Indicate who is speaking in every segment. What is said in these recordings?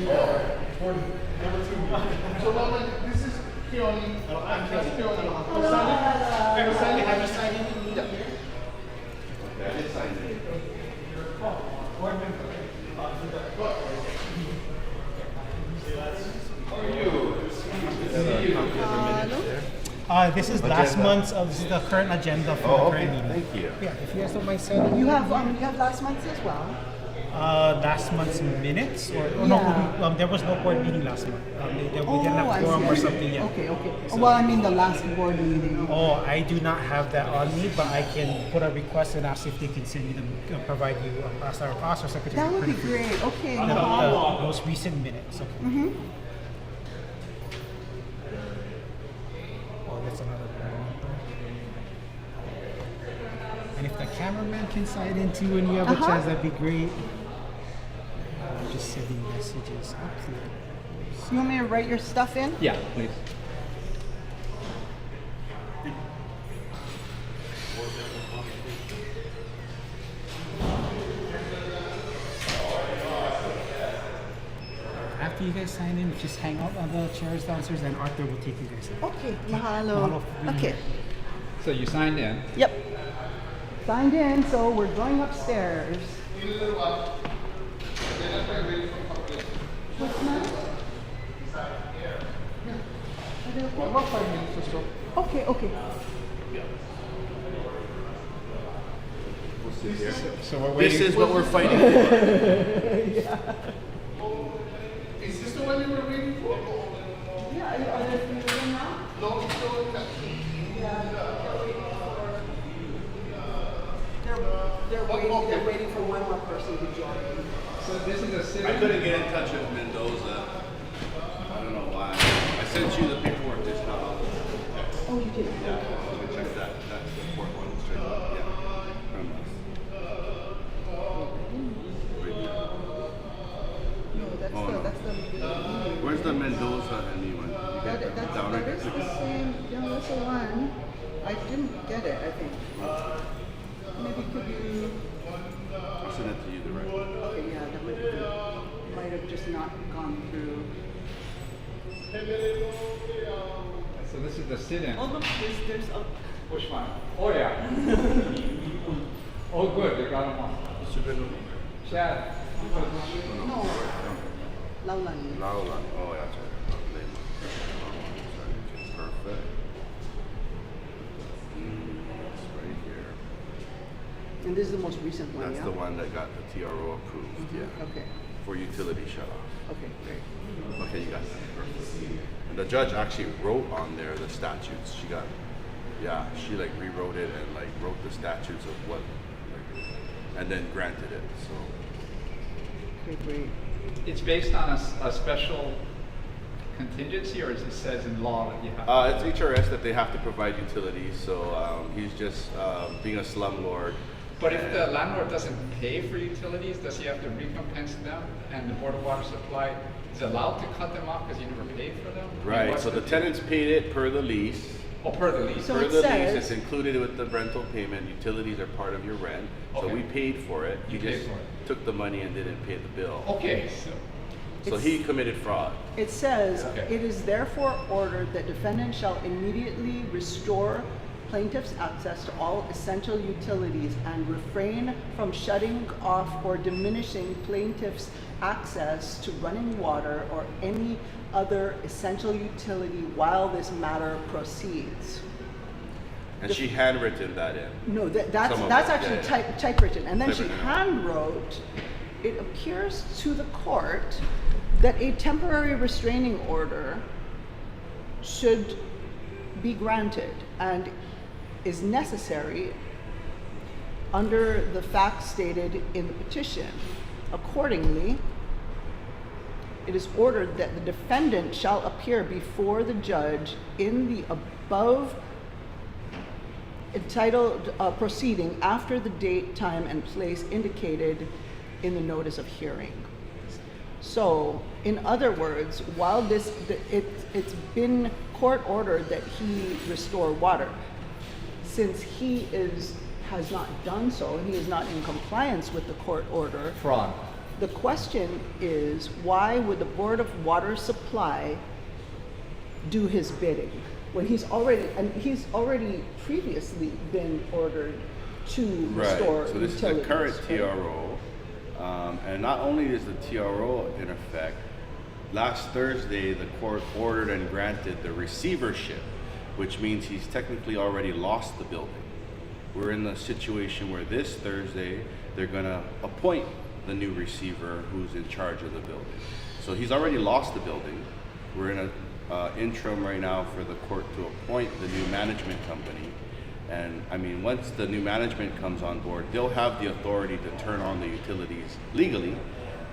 Speaker 1: So Norman, this is Keone. I'm just Keone. Sally, have you signed in? Yeah.
Speaker 2: Okay, I did sign it.
Speaker 3: This is last month's. This is the current agenda for the current meeting.
Speaker 2: Thank you.
Speaker 3: Yeah, if you guys don't mind sending
Speaker 4: You have last month's as well.
Speaker 3: last month's minutes, or
Speaker 4: Yeah.
Speaker 3: no, there was no board meeting last month. We didn't have
Speaker 4: I
Speaker 3: quorum
Speaker 4: see.
Speaker 3: or something yet.
Speaker 4: Okay. Well, I mean the last board meeting.
Speaker 3: Oh, I do not have that on me, but I can put a request and ask if they can send you them, provide you, ask our secretary.
Speaker 4: That would be
Speaker 3: to print
Speaker 4: great. Okay.
Speaker 3: the most recent minutes. Okay. Oh, that's another one. And if the cameraman can sign in too when you have a chance, that'd be great. Just sending messages up here.
Speaker 4: You want me to write your stuff in?
Speaker 5: Yeah, please.
Speaker 3: After you guys sign in, just hang out on the chairs downstairs, and Arthur will take you guys out.
Speaker 4: Okay. Mahalo. Okay.
Speaker 5: So you signed in.
Speaker 4: Yep. Signed in, so we're going upstairs. What's that?
Speaker 1: About 5 minutes or so.
Speaker 4: Okay.
Speaker 5: So we're waiting.
Speaker 2: This is what we're fighting for.
Speaker 1: Is this the one you were waiting for?
Speaker 4: Yeah, are there three now?
Speaker 1: No, it's still in that.
Speaker 4: They're waiting for one more person to join.
Speaker 5: So this is a
Speaker 2: I
Speaker 5: city.
Speaker 2: couldn't get in touch with Mendoza. I don't know why. I sent you the paperwork just now.
Speaker 4: Oh, you did?
Speaker 2: Yeah, let me check that. That's the court one. Straight up. Yeah. From us. Right there.
Speaker 4: No, that's the.
Speaker 2: Where's the Mendoza and me one? You get that down right
Speaker 4: That is the same. Yeah, that's the one. I didn't get it. I think. Maybe could you?
Speaker 2: I'll send it to you directly.
Speaker 4: Okay, yeah, that might have just not gone through.
Speaker 5: So this is the sit-in.
Speaker 4: Oh look, there's a.
Speaker 5: Which one? Oh yeah. Oh good, they got them on. Chad.
Speaker 4: No. Laulan.
Speaker 2: Laula. Oh, yeah, that's right. Perfect. It's right here.
Speaker 4: And this is the most recent one,
Speaker 2: That's
Speaker 4: yeah?
Speaker 2: the one that got the TRO approved, yeah.
Speaker 4: Okay.
Speaker 2: For utility shut off.
Speaker 4: Okay, great.
Speaker 2: Okay, you got that. Perfect. And the judge actually wrote on there the statutes. She like rewrote it and like wrote the statutes of what, like, and then granted it. So
Speaker 4: Okay, great.
Speaker 5: It's based on a special contingency, or as it says in law that you have.
Speaker 2: it's HRS that they have to provide utilities. So he's just being a slumlord.
Speaker 5: But if the landlord doesn't pay for utilities, does he have to recompense them? And the Board of Water Supply is allowed to cut them off because you never paid for them? I mean,
Speaker 2: Right.
Speaker 5: what's
Speaker 2: So the tenants paid it per the lease.
Speaker 5: Oh, per the lease.
Speaker 4: So
Speaker 2: Per
Speaker 4: it
Speaker 2: the
Speaker 4: says-
Speaker 2: lease, it's included with the rental payment. Utilities are part of your rent. So
Speaker 5: Okay.
Speaker 2: we paid for it.
Speaker 5: You
Speaker 2: He
Speaker 5: paid
Speaker 2: just
Speaker 5: for it.
Speaker 2: took the money and didn't pay the bill.
Speaker 5: Okay, so
Speaker 2: So he committed fraud.
Speaker 4: It says,
Speaker 5: Okay.
Speaker 4: it is therefore ordered that defendant shall immediately restore plaintiff's access to all essential utilities and refrain from shutting off or diminishing plaintiff's access to running water or any other essential utility while this matter proceeds.
Speaker 2: And she handwritten that in.
Speaker 4: No,
Speaker 2: Some of
Speaker 4: that's
Speaker 2: it,
Speaker 4: actually
Speaker 2: yeah, yeah.
Speaker 4: typewritten. And then she
Speaker 2: Typewritten.
Speaker 4: hand wrote, it appears to the court that a temporary restraining order should be granted and is necessary under the facts stated in the petition. Accordingly, it is ordered that the defendant shall appear before the judge in the above entitled proceeding after the date, time, and place indicated in the notice of hearing. So, in other words, while it's been court ordered that he restore water, since he has not done so, and he is not in compliance with the court order,
Speaker 5: fraud.
Speaker 4: The question is, why would the Board of Water Supply do his bidding when he's already previously been ordered to restore
Speaker 2: Right. So this is the
Speaker 4: utilities,
Speaker 2: current
Speaker 4: right?
Speaker 2: TRO, and not only is the TRO in effect. Last Thursday, the court ordered and granted the receivership, which means he's technically already lost the building. We're in the situation where this Thursday, they're gonna appoint the new receiver who's in charge of the building. So he's already lost the building. We're in a interim right now for the court to appoint the new management company. And I mean, once the new management comes on board, they'll have the authority to turn on the utilities legally.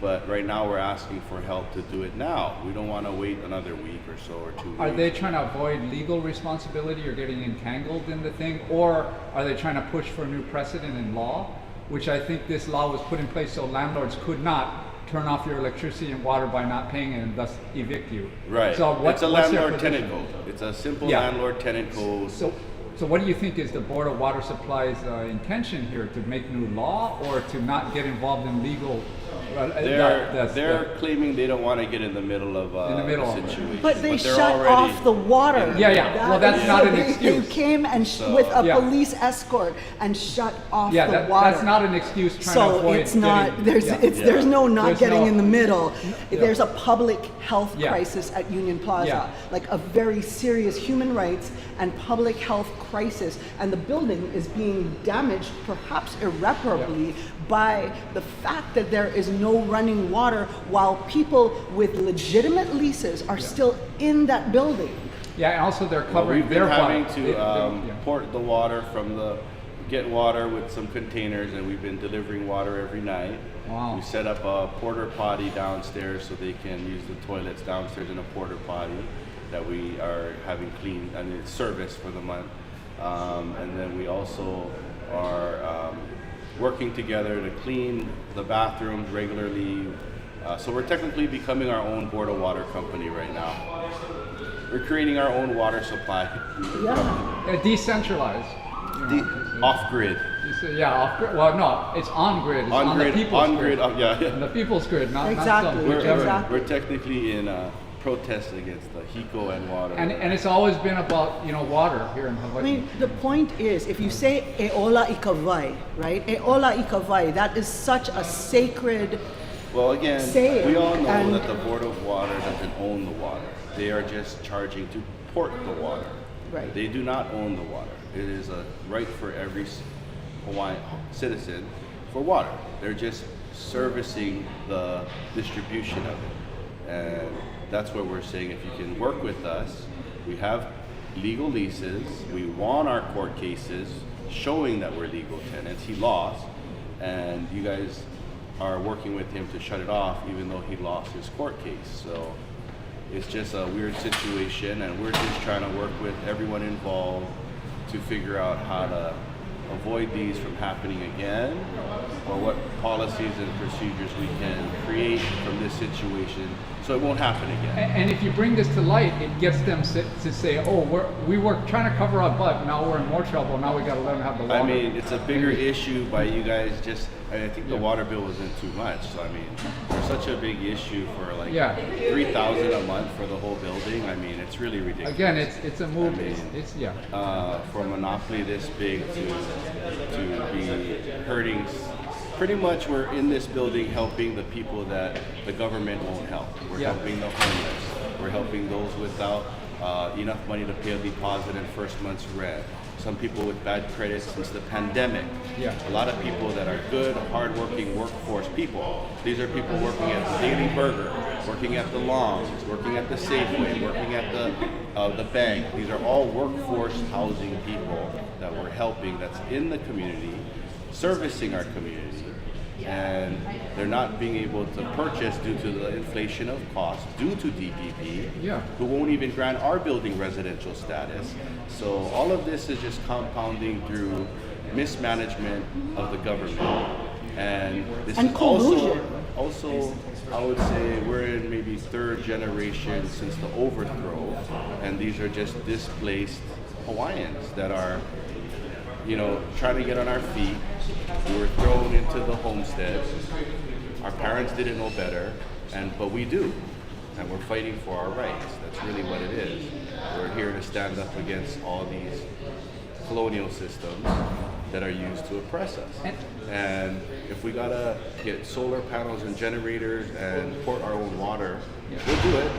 Speaker 2: But right now we're asking for help to do it now. We don't want to wait another week or so or 2 weeks.
Speaker 5: Are they trying to avoid legal responsibility or getting entangled in the thing? Or are they trying to push for a new precedent in law? Which I think this law was put in place so landlords could not turn off your electricity and water by not paying it and thus evict you.
Speaker 2: Right.
Speaker 5: So
Speaker 2: It's a
Speaker 5: what's their
Speaker 2: landlord-tenant
Speaker 5: position?
Speaker 2: code. It's a simple
Speaker 5: Yeah.
Speaker 2: landlord-tenant code.
Speaker 5: So what do you think is the Board of Water Supply's intention here? To make new law or to not get involved in legal?
Speaker 2: They're claiming they don't want to get in the middle of
Speaker 5: In the middle of it.
Speaker 2: situation.
Speaker 4: But they
Speaker 2: they're
Speaker 4: shut
Speaker 2: already-
Speaker 4: off the water.
Speaker 5: Yeah. Well, that's not an
Speaker 4: They
Speaker 5: excuse.
Speaker 4: came and
Speaker 2: So-
Speaker 4: with a
Speaker 5: Yeah.
Speaker 4: police escort and shut off
Speaker 5: Yeah,
Speaker 4: the water.
Speaker 5: that's not an excuse trying to
Speaker 4: So
Speaker 5: avoid
Speaker 4: it's not,
Speaker 5: getting-
Speaker 4: there's,
Speaker 5: yeah.
Speaker 4: it's, there's no not
Speaker 5: There's
Speaker 4: getting
Speaker 5: no-
Speaker 4: in the middle.
Speaker 5: Yeah.
Speaker 4: There's a public health
Speaker 5: Yeah.
Speaker 4: crisis at Union Plaza.
Speaker 5: Yeah.
Speaker 4: Like a very serious human rights and public health crisis. And the building is being damaged, perhaps irreparably, by the fact that there is no running water while people with legitimate leases are still in that building.
Speaker 5: Yeah, and also they're
Speaker 2: Well,
Speaker 5: covering
Speaker 2: we've been
Speaker 5: their
Speaker 2: having
Speaker 5: water.
Speaker 2: to
Speaker 5: Yeah.
Speaker 2: port the water from get water with some containers, and we've been delivering water every night.
Speaker 5: Wow.
Speaker 2: We set up a porter potty downstairs so they can use the toilets downstairs in a porter potty that we are having cleaned, and it's service for the month. And then we also are working together to clean the bathrooms regularly. So we're technically becoming our own Board of Water company right now. We're creating our own water supply.
Speaker 4: Yeah.
Speaker 5: Decentralized. You know,
Speaker 2: Off-grid.
Speaker 5: Well, no, it's on grid. It's on the people's grid.
Speaker 2: Yeah.
Speaker 5: On the people's grid, not
Speaker 4: Exactly.
Speaker 5: some
Speaker 2: We're,
Speaker 5: whichever.
Speaker 4: Exactly.
Speaker 2: we're technically in protest against the HECO and water.
Speaker 5: And it's always been about water here in
Speaker 4: I
Speaker 5: Hawaii.
Speaker 4: mean, the point is, if you say Eola Ikavai, right? Eola Ikavai, that is such a sacred.
Speaker 2: Well, again,
Speaker 4: Say it,
Speaker 2: we all know
Speaker 4: and-
Speaker 2: that the Board of Water doesn't own the water. They are just charging to port the water.
Speaker 4: Right.
Speaker 2: They do not own the water. It is a right for every Hawaiian citizen for water. They're just servicing the distribution of it. And that's what we're saying. If you can work with us, we have legal leases. We won our court cases showing that we're legal tenants. He lost, and you guys are working with him to shut it off even though he lost his court case. So it's just a weird situation, and we're just trying to work with everyone involved to figure out how to avoid these from happening again, or what policies and procedures we can create from this situation so it won't happen again.
Speaker 5: And if you bring this to light, it gets them to say, "Oh, we were trying to cover our butt. Now we're in more trouble. Now we got to let them have the water."
Speaker 2: I mean, it's a bigger issue by you guys just. I think the water bill wasn't too much. So I mean, for such a big issue for like
Speaker 5: Yeah.
Speaker 2: $3,000 a month for the whole building. I mean, it's really ridiculous.
Speaker 5: Again, it's a move.
Speaker 2: I mean,
Speaker 5: It's
Speaker 2: for a monopoly this big to be hurting. Pretty much, we're in this building helping the people that the government won't help. We're
Speaker 5: Yeah.
Speaker 2: helping the homeless. We're helping those without enough money to pay a deposit and first month's rent. Some people with bad credit since the pandemic.
Speaker 5: Yeah.
Speaker 2: A lot of people that are good, hardworking workforce people. These are people working at the Daily Burger, working at the Longs, working at the Safeway, working at the bank. These are all workforce housing people that we're helping, that's in the community, servicing our community. And they're not being able to purchase due to the inflation of cost, due to DPP,
Speaker 5: Yeah.
Speaker 2: who won't even grant our building residential status. So all of this is just compounding through mismanagement of the government. And this
Speaker 4: And
Speaker 2: is
Speaker 4: collusion.
Speaker 2: also, I would say we're in maybe third generation since the overthrow, and these are just displaced Hawaiians that are, trying to get on our feet. We were thrown into the homestead. Our parents didn't know better, but we do, and we're fighting for our rights. That's really what it is. We're here to stand up against all these colonial systems that are used to oppress us. And if we gotta get solar panels and generators and port our own water, we'll do it.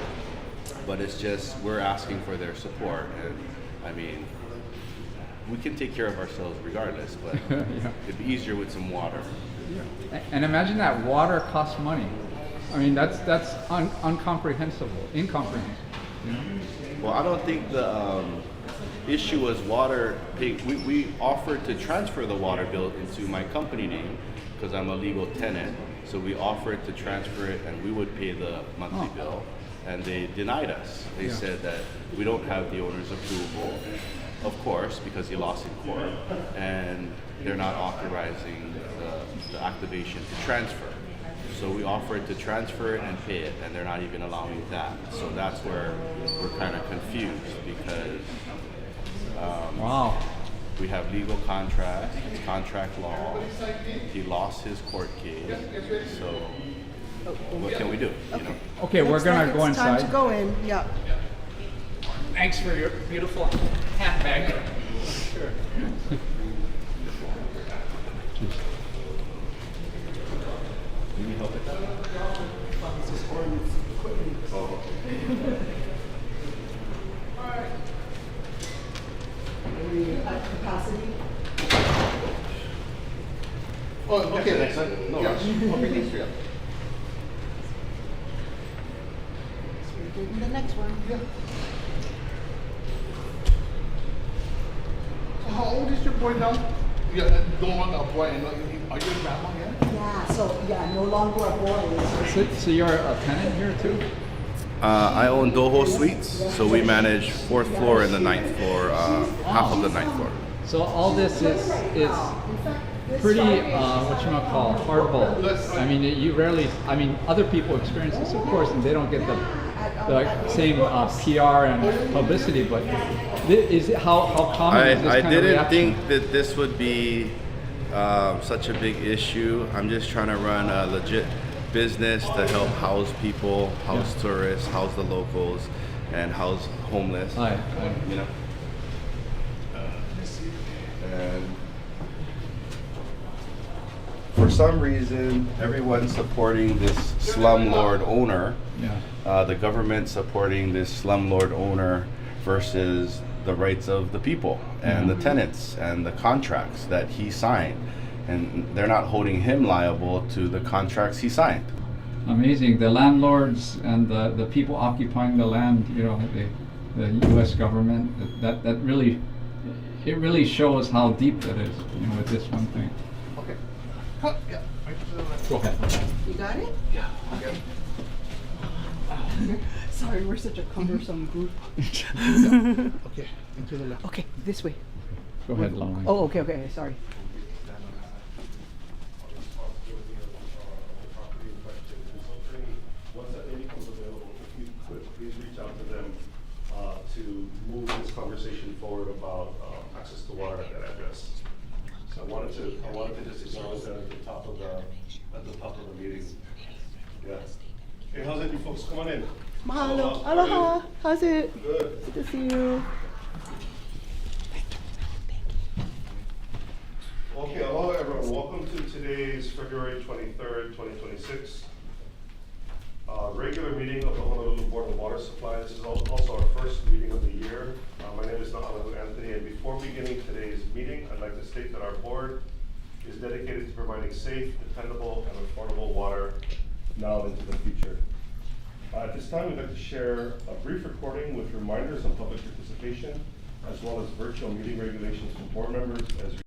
Speaker 2: But it's just, we're asking for their support. And I mean, we can take care of ourselves regardless, but it'd be easier with some water.
Speaker 5: And imagine that water costs money. I mean, that's incomprehensible. You know?
Speaker 2: Well, I don't think the issue was water. We offered to transfer the water bill into my company name because I'm a legal tenant. So we offered to transfer it, and we would pay the monthly bill. And they denied us. They said that we don't have the owner's approval, of course, because he lost in court, and they're not authorizing the activation to transfer. So we offered to transfer it and pay it, and they're not even allowing that. So that's where we're kind of confused because
Speaker 5: Wow.
Speaker 2: we have legal contracts, it's contract law. He lost his court case, so what can we do? You know?
Speaker 5: Okay, we're gonna go
Speaker 4: It's time
Speaker 5: inside.
Speaker 4: to go in, yeah.
Speaker 5: Thanks for your beautiful handbag. Sure.
Speaker 2: Can you help with that? Oh,
Speaker 4: At capacity.
Speaker 1: Oh, okay.
Speaker 2: next time? No
Speaker 1: Yeah.
Speaker 2: rush.
Speaker 1: Okay, next year.
Speaker 4: So we're doing the next one.
Speaker 1: Yeah. So how old is your boy now? Yeah, don't want a boy. And are you a grandma yet?
Speaker 4: Yeah, so, yeah, no longer a boy.
Speaker 5: So you're a tenant here too?
Speaker 2: I own Doho Suites, so we manage 4th floor and the 9th floor, half of the 9th floor.
Speaker 5: So all this is pretty whatchamacallit, hardball. I mean, you rarely. I mean, other people experience this, of course, and they don't get the same PR and publicity. But is it how common is this
Speaker 2: I
Speaker 5: kind of
Speaker 2: didn't
Speaker 5: reaction?
Speaker 2: think that this would be such a big issue. I'm just trying to run a legit business to help house people, house tourists, house the locals, and house homeless.
Speaker 5: Aye.
Speaker 2: You know. And for some reason, everyone's supporting this slumlord owner.
Speaker 5: Yeah.
Speaker 2: The government supporting this slumlord owner versus the rights of the people and the tenants and the contracts that he signed. And they're not holding him liable to the contracts he signed.
Speaker 5: Amazing. The landlords and the people occupying the land, you know, the U.S. government, that really, it really shows how deep that is, you know, with this one thing.
Speaker 1: Okay. Huh, yeah. Right to the left.
Speaker 5: Go ahead.
Speaker 4: You got it?
Speaker 1: Yeah. Okay.
Speaker 4: Sorry, we're such a cumbersome group.
Speaker 1: Okay. Into the left.
Speaker 4: Okay, this way.
Speaker 5: Go ahead, Lauren.
Speaker 4: Oh, okay, sorry.
Speaker 6: Once that lady comes available, if you could please reach out to them to move this conversation forward about access to water at that address. So I wanted to just acknowledge that at the top of the meeting. Yeah. Hey, how's it, you folks? Come on in.
Speaker 4: Mahalo.
Speaker 6: How are you?
Speaker 4: Aloha. How's it?
Speaker 6: Good.
Speaker 4: Good to see you.
Speaker 6: Okay, aloha everyone. Welcome to today's February 23rd, 2026 regular meeting of the Honolulu Board of Water Supply. This is also our first meeting of the year. My name is Na'alahu Anthony, and before beginning today's meeting, I'd like to state that our board is dedicated to providing safe, dependable, and affordable water now and into the future. At this time, we'd like to share a brief recording with reminders on public participation, as well as virtual meeting regulations for board members as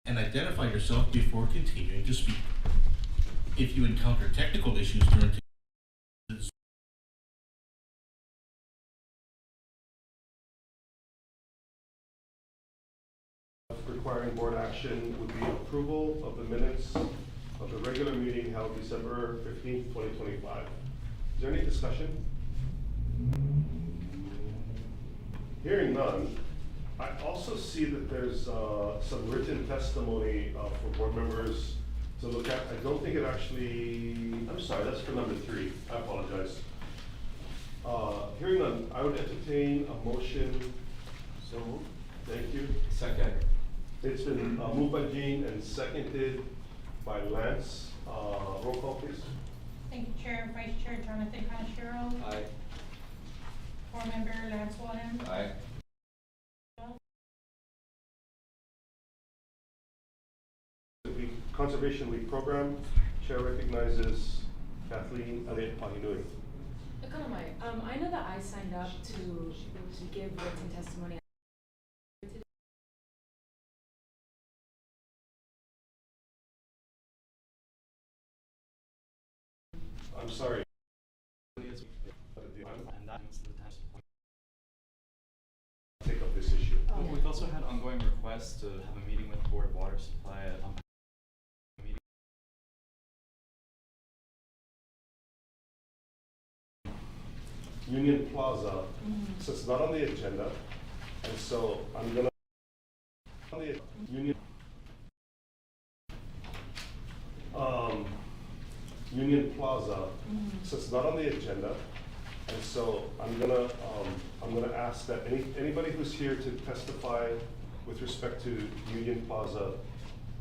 Speaker 7: and identify yourself before continuing to speak. If you encounter technical issues during
Speaker 6: requiring board action. action would be approval of the minutes of the regular meeting held December 15th, 2025. Is there any discussion? Hearing none, I also see that there's some written testimony for board members to look at. I don't think it actually, I'm sorry, that's for number 3. I apologize. Hearing none, I would entertain a motion. So moved. Thank you.
Speaker 8: Second.
Speaker 6: It's been moved by Jean and seconded by Lance. Roll call, please.
Speaker 9: Thank you, Chair and Vice Chair Jonathan Kanashiro.
Speaker 8: Aye.
Speaker 9: Board Member Lance Warren.
Speaker 8: Aye.
Speaker 6: The Conservation Week program, Chair recognizes Kathleen Elliott Pahinui.
Speaker 10: I know that I signed up to give written testimony.
Speaker 6: I'm sorry. Take up this issue.
Speaker 11: We've also had ongoing requests to have a meeting with the Board of Water Supply.
Speaker 6: Union Plaza, so it's not on the agenda, and so I'm gonna on the Union Plaza, so it's not on the agenda, and so I'm gonna ask that anybody who's here to testify with respect to Union Plaza,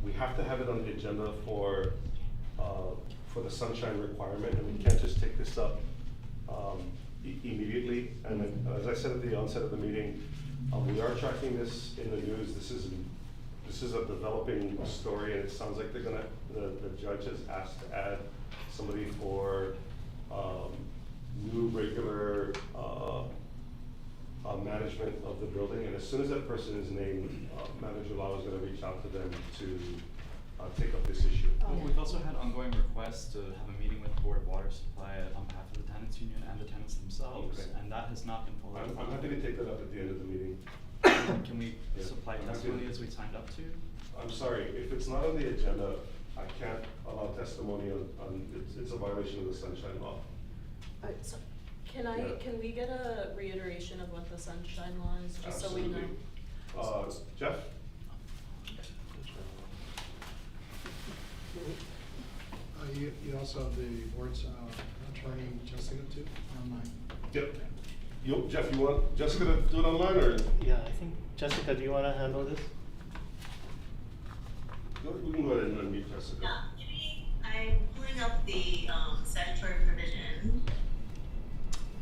Speaker 6: we have to have it on the agenda for the sunshine requirement, and we can't just take this up immediately. And then, as I said at the onset of the meeting, we are tracking this in the news. This is a developing story, and it sounds like they're gonna, the judge has asked to add somebody for new regular management of the building. And as soon as that person is named, Manager Lau is gonna reach out to them to take up this issue.
Speaker 11: We've also had ongoing requests to have a meeting with the Board of Water Supply on behalf of the tenants union and the tenants themselves,
Speaker 6: Okay.
Speaker 11: and that has not been followed.
Speaker 6: I'm happy to take that up at the end of the meeting.
Speaker 11: Can we
Speaker 6: Yeah.
Speaker 11: supply
Speaker 6: I'm happy
Speaker 11: testimony
Speaker 6: to-
Speaker 11: as we signed up to?
Speaker 6: I'm sorry, if it's not on the agenda, I can't allow testimony on it's a violation of the sunshine law.
Speaker 10: So
Speaker 6: Yeah.
Speaker 10: can we get a reiteration of what the sunshine law is, just so we know?
Speaker 6: Absolutely. Jeff?
Speaker 12: You also have the board's attorney Jessica too, online.
Speaker 6: Yep. Jeff, you want Jessica to do it online, or?
Speaker 13: Yeah, I think, Jessica, do you want to handle this?
Speaker 6: We can go ahead and unmute Jessica.
Speaker 14: I'm pulling up the statutory provision.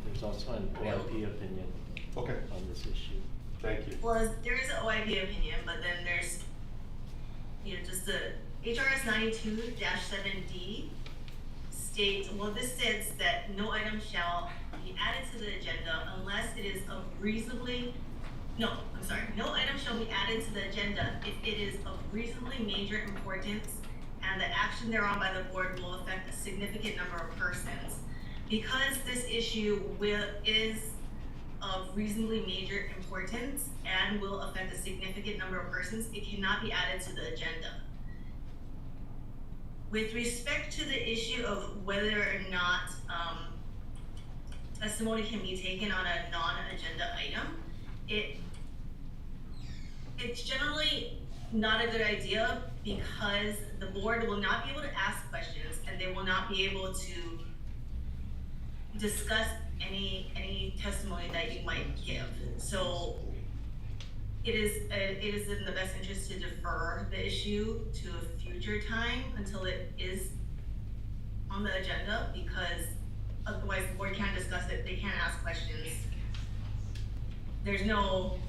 Speaker 13: There's also an OIP opinion
Speaker 6: Okay,
Speaker 13: on this issue.
Speaker 6: thank you.
Speaker 14: Well, there is an OIP opinion, but then there's, just the HRS 92-7D states, well, this says that no item shall be added to the agenda unless it is of no item shall be added to the agenda if it is of reasonably major importance and the action thereon by the board will affect a significant number of persons. Because this issue is of reasonably major importance and will affect a significant number of persons, it cannot be added to the agenda. With respect to the issue of whether or not testimony can be taken on a non-agenda item, it's generally not a good idea because the board will not be able to ask questions and they will not be able to discuss any testimony that you might give. So it is in the best interest to defer the issue to a future time until it is on the agenda, because otherwise the board can't discuss it, they can't ask questions. There's no